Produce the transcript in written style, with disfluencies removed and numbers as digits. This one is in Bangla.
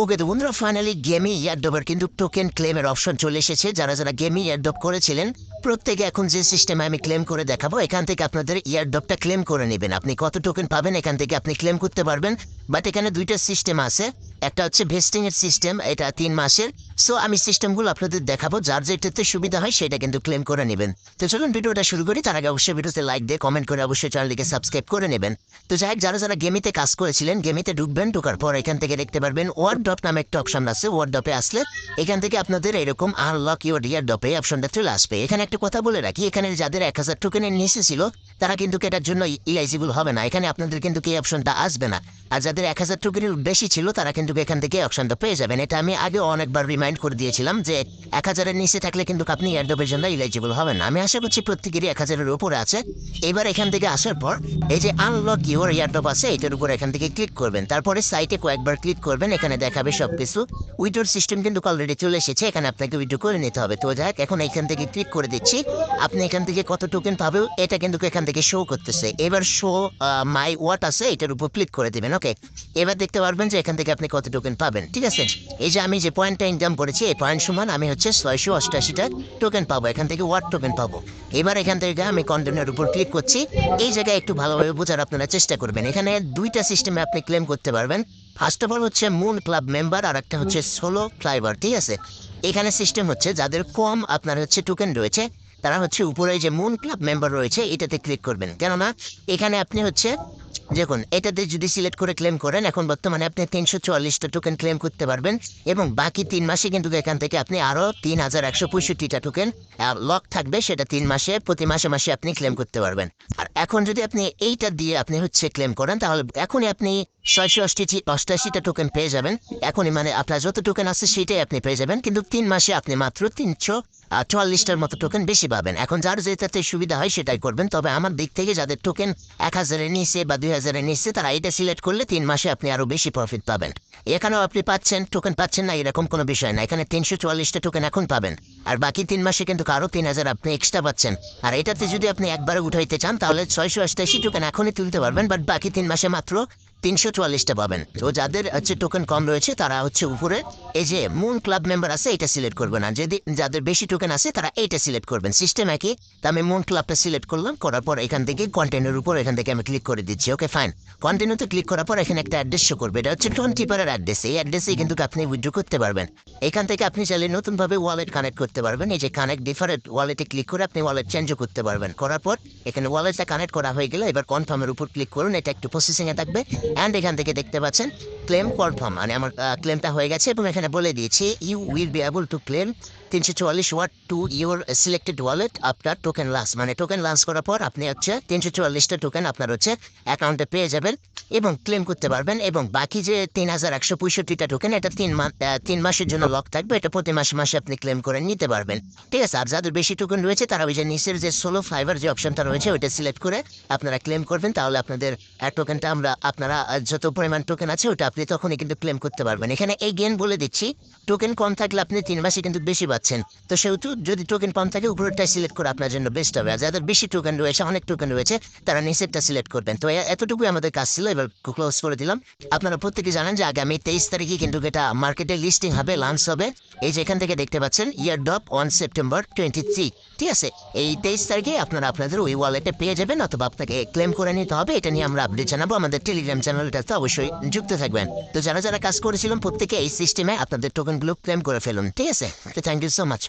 ওকে তো বন্ধুরা, ফাইনালি গেমি ইয়ারডবের কিন্তু টোকেন ক্লেমের অপশন চলে এসেছে। যারা যারা গেমি ইয়ারডব করেছিলেন প্রত্যেকে এখন যে সিস্টেমে আমি ক্লেম করে দেখাবো, এখান থেকে আপনাদের ইয়ারডবটা ক্লেম করে নেবেন। আপনি কত টোকেন পাবেন এখান থেকে আপনি ক্লেম করতে পারবেন। বাট এখানে দুইটা সিস্টেম আছে, একটা হচ্ছে ভেস্টিং এর সিস্টেম, এটা 3 মাসের। সো আমি সিস্টেমগুলো আপনাদের দেখাবো, যার যেটাতে সুবিধা হয় সেটা কিন্তু ক্লেম করে নেবেন। তো চলুন ভিডিওটা শুরু করি। তার আগে অবশ্যই ভিডিওতে লাইক দিয়ে কমেন্ট করে অবশ্যই চ্যানেলটিকে সাবস্ক্রাইব করে নেবেন। তো যাই হোক, যারা যারা গেমিতে কাজ করেছিলেন গেমিতে ঢুকবেন, ঢোকার পর এখান থেকে দেখতে পারবেন ওয়ার্ড ডপ নামে একটা অপশন আছে। ওয়ার্ড ডপে আসলে এখান থেকে আপনাদের এরকম আনলক ইউর ইয়ার ডপে অপশনটা চলে আসবে। এখানে একটা কথা বলে রাখি, এখানে যাদের 1000 টোকেনের নিচে ছিল তারা কিন্তু এটার জন্য ইলাইজিবল হবে না। এখানে আপনাদের কিন্তু এই অপশনটা আসবে না। আর যাদের 1000 টোকেনের বেশি ছিল তারা কিন্তু এখান থেকে অপশনটা পেয়ে যাবেন। এটা আমি আগে অনেকবার রিমাইন্ড করে দিয়েছিলাম যে 1000-এর নিচে থাকলে কিন্তু আপনি ইয়ারডপের জন্য ইলাইজিবল হবেন না। আমি আশা করছি প্রত্যেকেরই 1000-এর উপরে আছে। এবার এখান থেকে আসার পর এই যে আনলক ইউর ইয়ারডপ আছে এটার উপর এখান থেকে ক্লিক করবেন। তারপরে সাইটে কয়েকবার ক্লিক করবেন, এখানে দেখাবে সবকিছু। উইড্রোর সিস্টেম কিন্তু অলরেডি চলে এসেছে, এখানে আপনাকে উইড্রো করে নিতে হবে। তো যাক, এখন এখান থেকে ক্লিক করে দিচ্ছি। আপনি এখান থেকে কত টোকেন পাবে এটা কিন্তু এখান থেকে শো করতেছে। এবার শো মাই ওয়াট আছে এটার উপর ক্লিক করে দিবেন। ওকে, এবার দেখতে পারবেন যে এখান থেকে আপনি কত টোকেন পাবেন। ঠিক আছে, এই যে আমি যে পয়েন্টটা ইনকাম করেছি এই পয়েন্ট সমান আমি হচ্ছে 688টা টোকেন পাবো, এখান থেকে ওয়াট টোকেন পাবো। এবার এখান থেকে আমি কন্টিনিউর উপর ক্লিক করছি। এই জায়গায় একটু ভালোভাবে বোঝার আপনারা চেষ্টা করবেন। এখানে দুইটা সিস্টেমে আপনি ক্লেম করতে পারবেন। ফার্স্ট অফ অল হচ্ছে মুন ক্লাব মেম্বার, আর একটা হচ্ছে সোলো ক্লাইবার। ঠিক আছে, এখানে সিস্টেম হচ্ছে যাদের কম আপনার হচ্ছে টোকেন রয়েছে তারা হচ্ছে উপরে যে মুন ক্লাব মেম্বার রয়েছে এটাতে ক্লিক করবেন। কেননা এখানে আপনি হচ্ছে দেখুন, এটাতে যদি সিলেক্ট করে ক্লেম করেন এখন বর্তমানে আপনি 344টা টোকেন ক্লেম করতে পারবেন, এবং বাকি 3 মাসে কিন্তু এখান থেকে আপনি আরও 3165টা টোকেন লক থাকবে। সেটা 3 মাসে প্রতি মাসে মাসে আপনি ক্লেম করতে পারবেন। আর এখন যদি আপনি এইটা দিয়ে আপনি হচ্ছে ক্লেম করেন তাহলে এখনই আপনি 688টা টোকেন পেয়ে যাবেন। এখনই মানে আপনার যত টোকেন আছে সেটাই আপনি পেয়ে যাবেন, কিন্তু 3 মাসে আপনি মাত্র 344টার মতো টোকেন বেশি পাবেন। এখন যার যেটাতে সুবিধা হয় সেটাই করবেন। তবে আমার দিক থেকে যাদের টোকেন 1000-এর নিচে বা 2000-এর নিচে তারা এটা সিলেক্ট করলে 3 মাসে আপনি আরও বেশি প্রফিট পাবেন। এখানেও আপনি পাচ্ছেন টোকেন পাচ্ছেন না এরকম কোনো বিষয় না। এখানে 344টা টোকেন এখন পাবেন, আর বাকি 3 মাসে কিন্তু আরও 3000 আপনি এক্সট্রা পাচ্ছেন। আর এটাতে যদি আপনি একবারে উঠাইতে চান তাহলে 688 টোকেন এখনই তুলতে পারবেন, বাট বাকি 3 মাসে মাত্র 344টা পাবেন। তো যাদের হচ্ছে টোকেন কম রয়েছে তারা হচ্ছে উপরে এই যে মুন ক্লাব মেম্বার আছে এটা সিলেক্ট করবেন, আর যদি যাদের বেশি টোকেন আছে তারা এইটা সিলেক্ট করবেন। সিস্টেম একই। তো আমি মুন ক্লাবটা সিলেক্ট করলাম, করার পর এখান থেকে কন্টেন্টের উপর এখান থেকে আমি ক্লিক করে দিচ্ছি। ওকে ফাইন, কন্টিনিউতে ক্লিক করার পর এখানে একটা অ্যাড্রেস শো করবে, এটা হচ্ছে 20 অ্যাড্রেস। এই অ্যাড্রেসে কিন্তু আপনি উইথড্র করতে পারবেন। এখান থেকে আপনি চাইলে নতুনভাবে ওয়ালেট কানেক্ট করতে পারবেন। এই যে কানেক্ট ডিফারেন্ট ওয়ালেটে ক্লিক করে আপনি ওয়ালেট চেঞ্জও করতে পারবেন। করার পর এখানে ওয়ালেটটা কানেক্ট করা হয়ে গেলে এবার কনফার্মের উপর ক্লিক করুন, এটা একটু প্রসেসিংয়ে থাকবে। অ্যান্ড এখান থেকে দেখতে পাচ্ছেন ক্লেম কনফার্ম, মানে আমার ক্লেমটা হয়ে গেছে, এবং এখানে বলে দিয়েছি you will be able to claim 344 watt to your selected wallet after token launch. মানে টোকেন লঞ্চ করার পর আপনি হচ্ছে 344টা টোকেন আপনার হচ্ছে অ্যাকাউন্টে পেয়ে যাবেন এবং ক্লেম করতে পারবেন। এবং বাকি যে 3165টা টোকেন এটা 3 মাসের জন্য লক থাকবে, এটা প্রতি মাসে মাসে আপনি ক্লেম করে নিতে পারবেন। ঠিক আছে, আর যাদের বেশি টোকেন রয়েছে তারা ওই যে নিচের যে সোলো ফাইবার যে অপশনটা রয়েছে ওইটা সিলেক্ট করে আপনারা ক্লেম করবেন। তাহলে আপনাদের টোকেনটা আপনারা যত পরিমাণ টোকেন আছে ওটা আপনি তখনই কিন্তু ক্লেম করতে পারবেন। এখানে এই গেন বলে দিচ্ছি, টোকেন কম থাকলে আপনি 3 মাসে কিন্তু বেশি পাচ্ছেন। তো সেহেতু যদি টোকেন কম থাকে উপরেরটাই সিলেক্ট করে আপনার জন্য বেস্ট হবে। আর যাদের বেশি টোকেন রয়েছে অনেক টোকেন রয়েছে তারা নিচেরটা সিলেক্ট করবেন। তো এতটুকুই আমাদের কাজ ছিল, এবার ক্লোজ করে দিলাম। আপনারা প্রত্যেকে জানেন যে আগামী 23 তারিখে কিন্তু এটা মার্কেটে লিস্টিং হবে, লঞ্চ হবে। এই যে এখান থেকে দেখতে পাচ্ছেন ইয়ারডপ অন সেপ্টেম্বর 23। ঠিক আছে, এই 23 তারিখে আপনারা আপনাদের ওই ওয়ালেটে পেয়ে যাবেন, অথবা আপনাকে ক্লেম করে নিতে হবে। এটা নিয়ে আমরা আপডেট জানাবো আমাদের টেলিগ্রাম চ্যানেলটাতে, অবশ্যই যুক্ত থাকবেন। তো যারা যারা কাজ করেছিলেন প্রত্যেকে এই সিস্টেমে আপনাদের টোকেনগুলো ক্লেম করে ফেলুন। ঠিক আছে, থ্যাংক ইউ সো মাচ।